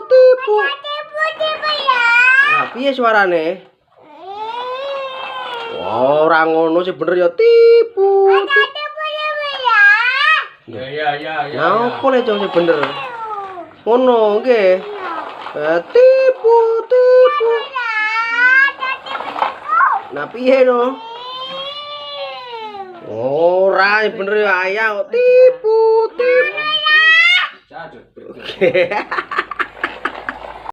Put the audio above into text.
tipu. Nah, piye suarane? Ora ngono sih bener ya tipu. Ya. Napa le sing bener? Ngono nggih. Tipu. Nah piye no? Ora bener ya ayah kok tipu.